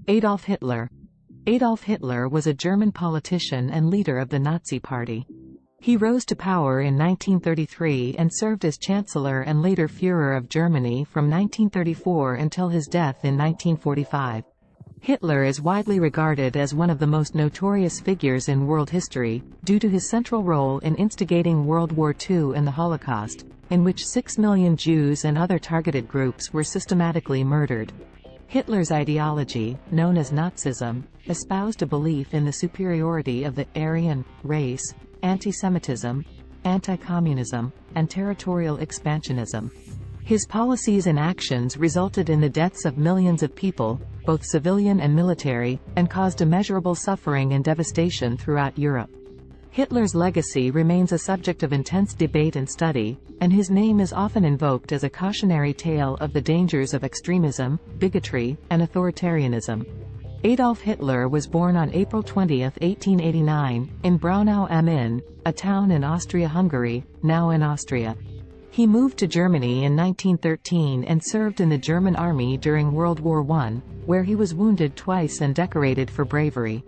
Adolf Hitler. Adolf Hitler was a German politician and leader of the Nazi Party. He rose to power in 1933 and served as Chancellor and later Führer of Germany from 1934 until his death in 1945. Hitler is widely regarded as one of the most notorious figures in world history, due to his central role in instigating World War II and the Holocaust, in which 6 million Jews and other targeted groups were systematically murdered. Hitler's ideology, known as Nazism, espoused a belief in the superiority of the Aryan race, anti-Semitism, anti-communism, and territorial expansionism. His policies and actions resulted in the deaths of millions of people, both civilian and military, and caused immeasurable suffering and devastation throughout Europe. Hitler's legacy remains a subject of intense debate and study, and his name is often invoked as a cautionary tale of the dangers of extremism, bigotry, and authoritarianism. Adolf Hitler was born on April 20, 1889, in Braunau am Inn, a town in Austria-Hungary, now in Austria. He moved to Germany in 1913 and served in the German army during World War I, where he was wounded twice and decorated for bravery.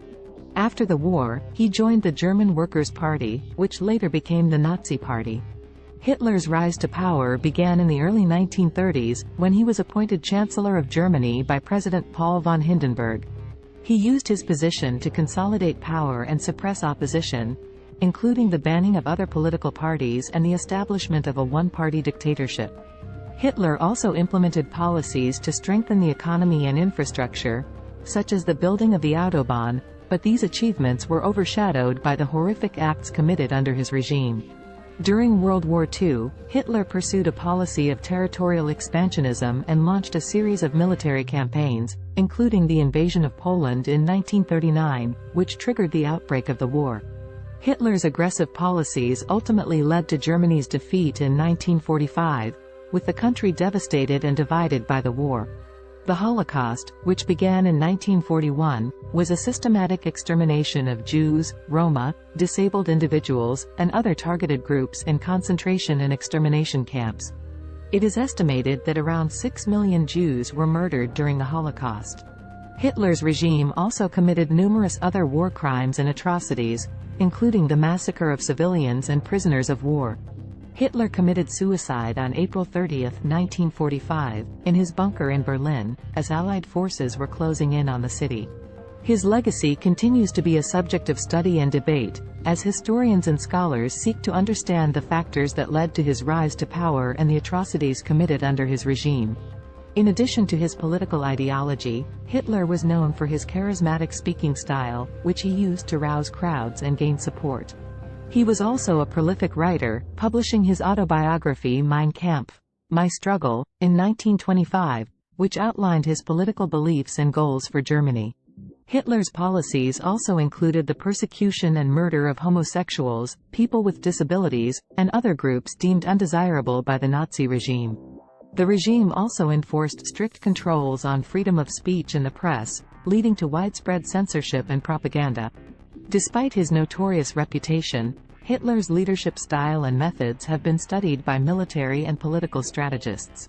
After the war, he joined the German Workers' Party, which later became the Nazi Party. Hitler's rise to power began in the early 1930s, when he was appointed Chancellor of Germany by President Paul von Hindenburg. He used his position to consolidate power and suppress opposition, including the banning of other political parties and the establishment of a one-party dictatorship. Hitler also implemented policies to strengthen the economy and infrastructure, such as the building of the Autobahn, but these achievements were overshadowed by the horrific acts committed under his regime. During World War II, Hitler pursued a policy of territorial expansionism and launched a series of military campaigns, including the invasion of Poland in 1939, which triggered the outbreak of the war. Hitler's aggressive policies ultimately led to Germany's defeat in 1945, with the country devastated and divided by the war. The Holocaust, which began in 1941, was a systematic extermination of Jews, Roma, disabled individuals, and other targeted groups in concentration and extermination camps. It is estimated that around 6 million Jews were murdered during the Holocaust. Hitler's regime also committed numerous other war crimes and atrocities, including the massacre of civilians and prisoners of war. Hitler committed suicide on April 30, 1945, in his bunker in Berlin, as Allied forces were closing in on the city. His legacy continues to be a subject of study and debate, as historians and scholars seek to understand the factors that led to his rise to power and the atrocities committed under his regime. In addition to his political ideology, Hitler was known for his charismatic speaking style, which he used to rouse crowds and gain support. He was also a prolific writer, publishing his autobiography Mein Kampf, My Struggle, in 1925, which outlined his political beliefs and goals for Germany. Hitler's policies also included the persecution and murder of homosexuals, people with disabilities, and other groups deemed undesirable by the Nazi regime. The regime also enforced strict controls on freedom of speech and the press, leading to widespread censorship and propaganda. Despite his notorious reputation, Hitler's leadership style and methods have been studied by military and political strategists.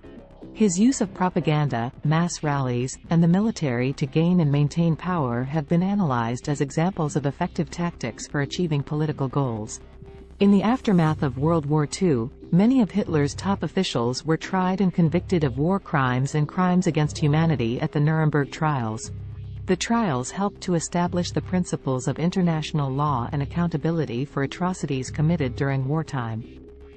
His use of propaganda, mass rallies, and the military to gain and maintain power have been analyzed as examples of effective tactics for achieving political goals. In the aftermath of World War II, many of Hitler's top officials were tried and convicted of war crimes and crimes against humanity at the Nuremberg trials. The trials helped to establish the principles of international law and accountability for atrocities committed during wartime.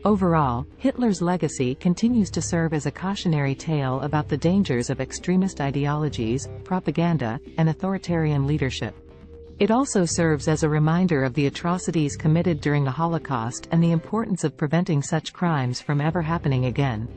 Overall, Hitler's legacy continues to serve as a cautionary tale about the dangers of extremist ideologies, propaganda, and authoritarian leadership. It also serves as a reminder of the atrocities committed during the Holocaust and the importance of preventing such crimes from ever happening again.